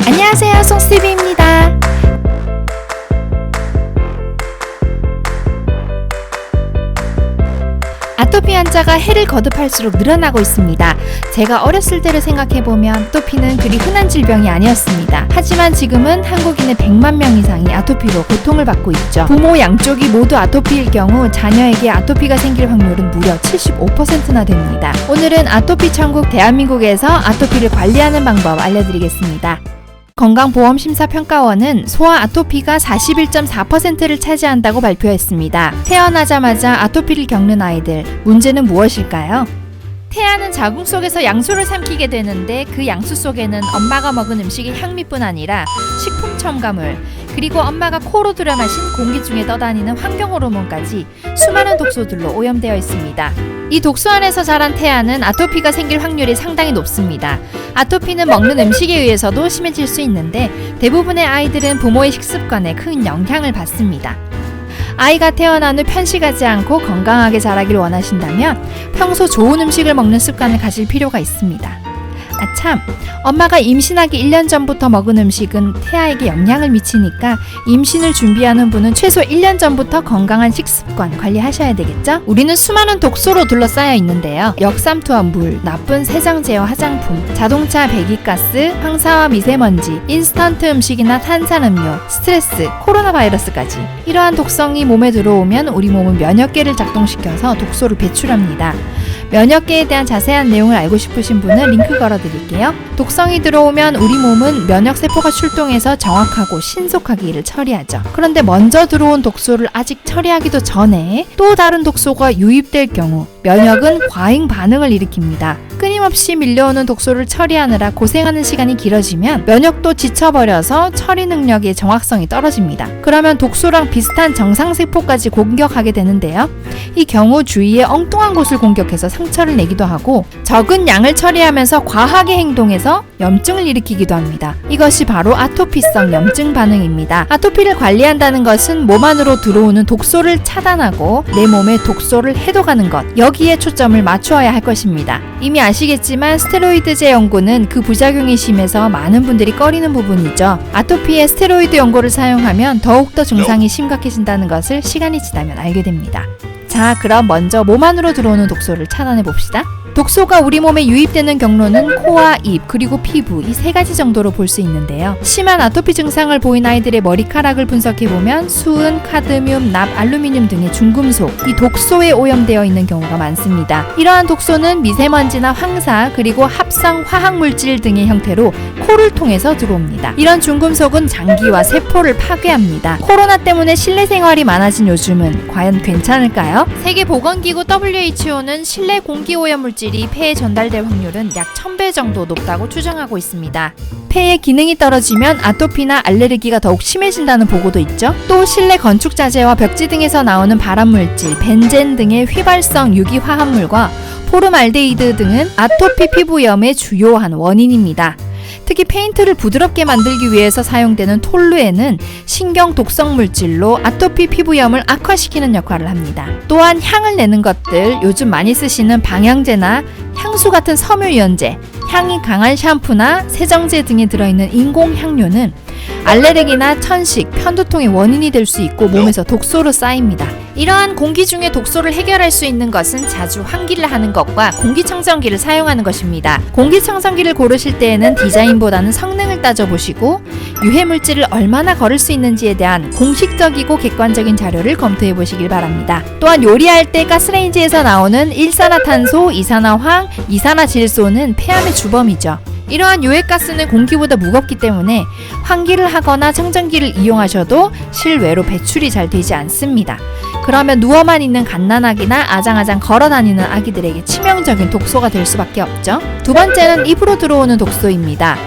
안녕하세요, 송스티비입니다. 아토피 환자가 해를 거듭할수록 늘어나고 있습니다. 제가 어렸을 때를 생각해보면 아토피는 그리 흔한 질병이 아니었습니다. 하지만 지금은 한국인의 100만 명 이상이 아토피로 고통을 받고 있죠. 부모 양쪽이 모두 아토피일 경우 자녀에게 아토피가 생길 확률은 무려 75%나 됩니다. 오늘은 아토피 천국 대한민국에서 아토피를 관리하는 방법 알려드리겠습니다. 건강보험심사평가원은 소아 아토피가 41.4%를 차지한다고 발표했습니다. 태어나자마자 아토피를 겪는 아이들, 문제는 무엇일까요? 태아는 자궁 속에서 양수를 삼키게 되는데 그 양수 속에는 엄마가 먹은 음식의 향미뿐 아니라 식품 첨가물, 그리고 엄마가 코로 들여 마신 공기 중에 떠다니는 환경 호르몬까지 수많은 독소들로 오염되어 있습니다. 이 독소 안에서 자란 태아는 아토피가 생길 확률이 상당히 높습니다. 아토피는 먹는 음식에 의해서도 심해질 수 있는데 대부분의 아이들은 부모의 식습관에 큰 영향을 받습니다. 아이가 태어난 후 편식하지 않고 건강하게 자라길 원하신다면 평소 좋은 음식을 먹는 습관을 가질 필요가 있습니다. 아참, 엄마가 임신하기 1년 전부터 먹은 음식은 태아에게 영향을 미치니까 임신을 준비하는 분은 최소 1년 전부터 건강한 식습관 관리하셔야 되겠죠? 우리는 수많은 독소로 둘러싸여 있는데요. 역삼투와 물, 나쁜 세정 제어 화장품, 자동차 배기가스, 황사와 미세먼지, 인스턴트 음식이나 탄산음료, 스트레스, 코로나 바이러스까지. 이러한 독성이 몸에 들어오면 우리 몸은 면역계를 작동시켜서 독소를 배출합니다. 면역계에 대한 자세한 내용을 알고 싶으신 분은 링크 걸어드릴게요. 독성이 들어오면 우리 몸은 면역세포가 출동해서 정확하고 신속하게 이를 처리하죠. 그런데 먼저 들어온 독소를 아직 처리하기도 전에 또 다른 독소가 유입될 경우 면역은 과잉 반응을 일으킵니다. 끊임없이 밀려오는 독소를 처리하느라 고생하는 시간이 길어지면 면역도 지쳐버려서 처리 능력의 정확성이 떨어집니다. 그러면 독소랑 비슷한 정상세포까지 공격하게 되는데요. 이 경우 주위에 엉뚱한 곳을 공격해서 상처를 내기도 하고 적은 양을 처리하면서 과하게 행동해서 염증을 일으키기도 합니다. 이것이 바로 아토피성 염증 반응입니다. 아토피를 관리한다는 것은 몸 안으로 들어오는 독소를 차단하고 내 몸에 독소를 해독하는 것, 여기에 초점을 맞추어야 할 것입니다. 이미 아시겠지만 스테로이드제 연고는 그 부작용이 심해서 많은 분들이 꺼리는 부분이죠. 아토피에 스테로이드 연고를 사용하면 더욱더 증상이 심각해진다는 것을 시간이 지나면 알게 됩니다. 자, 그럼 먼저 몸 안으로 들어오는 독소를 차단해 봅시다. 독소가 우리 몸에 유입되는 경로는 코와 입, 그리고 피부 이 세 가지 정도로 볼 수 있는데요. 심한 아토피 증상을 보인 아이들의 머리카락을 분석해보면 수은, 카드뮴, 납, 알루미늄 등의 중금속, 이 독소에 오염되어 있는 경우가 많습니다. 이러한 독소는 미세먼지나 황사, 그리고 합성 화학물질 등의 형태로 코를 통해서 들어옵니다. 이런 중금속은 장기와 세포를 파괴합니다. 코로나 때문에 실내 생활이 많아진 요즘은 과연 괜찮을까요? 세계보건기구 WHO는 실내 공기 오염물질이 폐에 전달될 확률은 약 1000배 정도 높다고 추정하고 있습니다. 폐의 기능이 떨어지면 아토피나 알레르기가 더욱 심해진다는 보고도 있죠. 또 실내 건축 자재와 벽지 등에서 나오는 발암물질, 벤젠 등의 휘발성 유기화합물과 포름알데히드 등은 아토피 피부염의 주요한 원인입니다. 특히 페인트를 부드럽게 만들기 위해서 사용되는 톨루에는 신경 독성 물질로 아토피 피부염을 악화시키는 역할을 합니다. 또한 향을 내는 것들, 요즘 많이 쓰시는 방향제나 향수 같은 섬유유연제, 향이 강한 샴푸나 세정제 등에 들어있는 인공향료는 알레르기나 천식, 편두통의 원인이 될 수 있고 몸에서 독소로 쌓입니다. 이러한 공기 중에 독소를 해결할 수 있는 것은 자주 환기를 하는 것과 공기청정기를 사용하는 것입니다. 공기청정기를 고르실 때에는 디자인보다는 성능을 따져보시고 유해물질을 얼마나 걸을 수 있는지에 대한 공식적이고 객관적인 자료를 검토해 보시길 바랍니다. 또한 요리할 때 가스레인지에서 나오는 일산화탄소, 이산화황, 이산화질소는 폐암의 주범이죠. 이러한 유해가스는 공기보다 무겁기 때문에 환기를 하거나 청정기를 이용하셔도 실외로 배출이 잘 되지 않습니다. 그러면 누워만 있는 갓난아기나 아장아장 걸어다니는 아기들에게 치명적인 독소가 될 수밖에 없죠. 두 번째는 입으로 들어오는 독소입니다.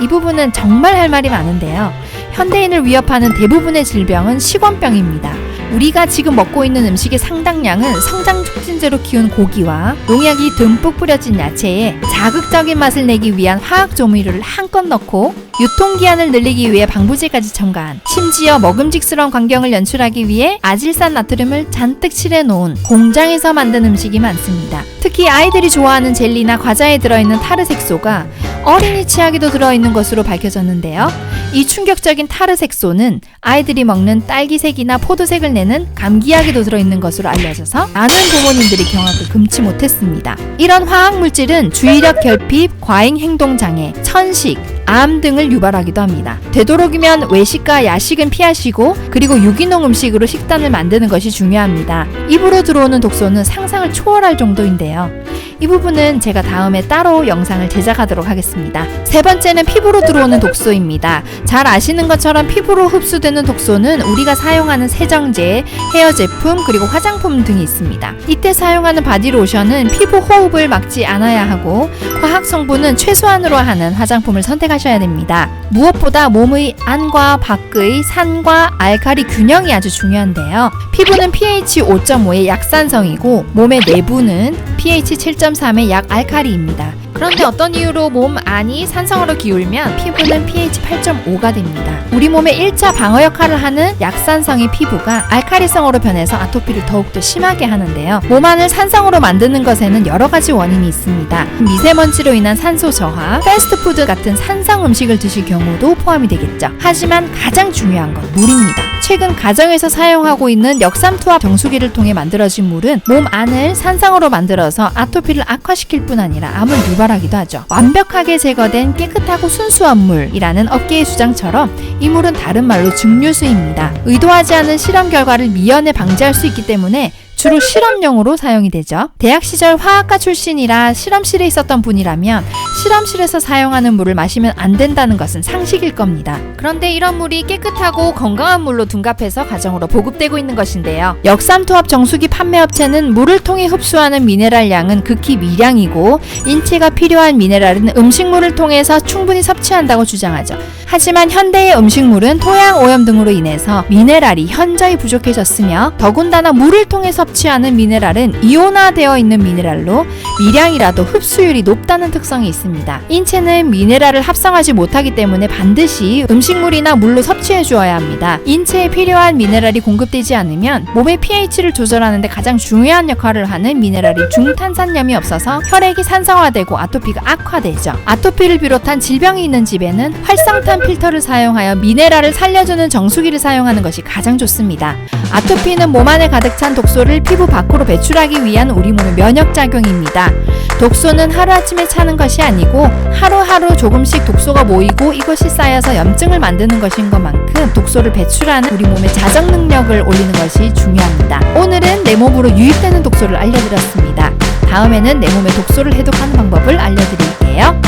이 부분은 정말 할 말이 많은데요. 현대인을 위협하는 대부분의 질병은 식원병입니다. 우리가 지금 먹고 있는 음식의 상당량은 성장 촉진제로 키운 고기와 농약이 듬뿍 뿌려진 야채에 자극적인 맛을 내기 위한 화학 조미료를 한껏 넣고 유통기한을 늘리기 위해 방부제까지 첨가한, 심지어 먹음직스러운 광경을 연출하기 위해 아질산 나트륨을 잔뜩 칠해놓은 공장에서 만든 음식이 많습니다. 특히 아이들이 좋아하는 젤리나 과자에 들어있는 타르 색소가 어린이 치약에도 들어있는 것으로 밝혀졌는데요. 이 충격적인 타르 색소는 아이들이 먹는 딸기색이나 포도색을 내는 감기약에도 들어있는 것으로 알려져서 많은 부모님들이 경악을 금치 못했습니다. 이런 화학물질은 주의력 결핍, 과잉 행동장애, 천식, 암 등을 유발하기도 합니다. 되도록이면 외식과 야식은 피하시고, 그리고 유기농 음식으로 식단을 만드는 것이 중요합니다. 입으로 들어오는 독소는 상상을 초월할 정도인데요. 이 부분은 제가 다음에 따로 영상을 제작하도록 하겠습니다. 세 번째는 피부로 들어오는 독소입니다. 잘 아시는 것처럼 피부로 흡수되는 독소는 우리가 사용하는 세정제, 헤어 제품, 그리고 화장품 등이 있습니다. 이때 사용하는 바디로션은 피부 호흡을 막지 않아야 하고, 화학 성분은 최소한으로 하는 화장품을 선택하셔야 됩니다. 무엇보다 몸의 안과 밖의 산과 알칼리 균형이 아주 중요한데요. 피부는 pH 5.5의 약산성이고, 몸의 내부는 pH 7.3의 약알칼리입니다. 그런데 어떤 이유로 몸 안이 산성으로 기울면 피부는 pH 8.5가 됩니다. 우리 몸의 1차 방어 역할을 하는 약산성의 피부가 알칼리성으로 변해서 아토피를 더욱더 심하게 하는데요. 몸 안을 산성으로 만드는 것에는 여러 가지 원인이 있습니다. 미세먼지로 인한 산소 저하, 패스트푸드 같은 산성 음식을 드실 경우도 포함이 되겠죠. 하지만 가장 중요한 건 물입니다. 최근 가정에서 사용하고 있는 역삼투압 정수기를 통해 만들어진 물은 몸 안을 산성으로 만들어서 아토피를 악화시킬 뿐 아니라 암을 유발하기도 하죠. 완벽하게 제거된 깨끗하고 순수한 물이라는 업계의 주장처럼 이 물은 다른 말로 증류수입니다. 의도하지 않은 실험 결과를 미연에 방지할 수 있기 때문에 주로 실험용으로 사용이 되죠. 대학 시절 화학과 출신이라 실험실에 있었던 분이라면 실험실에서 사용하는 물을 마시면 안 된다는 것은 상식일 겁니다. 그런데 이런 물이 깨끗하고 건강한 물로 둔갑해서 가정으로 보급되고 있는 것인데요. 역삼투압 정수기 판매업체는 물을 통해 흡수하는 미네랄 양은 극히 미량이고, 인체가 필요한 미네랄은 음식물을 통해서 충분히 섭취한다고 주장하죠. 하지만 현대의 음식물은 토양 오염 등으로 인해서 미네랄이 현저히 부족해졌으며, 더군다나 물을 통해 섭취하는 미네랄은 이온화되어 있는 미네랄로 미량이라도 흡수율이 높다는 특성이 있습니다. 인체는 미네랄을 합성하지 못하기 때문에 반드시 음식물이나 물로 섭취해 주어야 합니다. 인체에 필요한 미네랄이 공급되지 않으면 몸의 pH를 조절하는 데 가장 중요한 역할을 하는 미네랄이 중탄산염이 없어서 혈액이 산성화되고 아토피가 악화되죠. 아토피를 비롯한 질병이 있는 집에는 활성탄 필터를 사용하여 미네랄을 살려주는 정수기를 사용하는 것이 가장 좋습니다. 아토피는 몸 안에 가득 찬 독소를 피부 밖으로 배출하기 위한 우리 몸의 면역작용입니다. 독소는 하루아침에 차는 것이 아니고 하루하루 조금씩 독소가 모이고 이것이 쌓여서 염증을 만드는 것인 것만큼 독소를 배출하는 우리 몸의 자정 능력을 올리는 것이 중요합니다. 오늘은 내 몸으로 유입되는 독소를 알려드렸습니다. 다음에는 내 몸의 독소를 해독하는 방법을 알려드릴게요.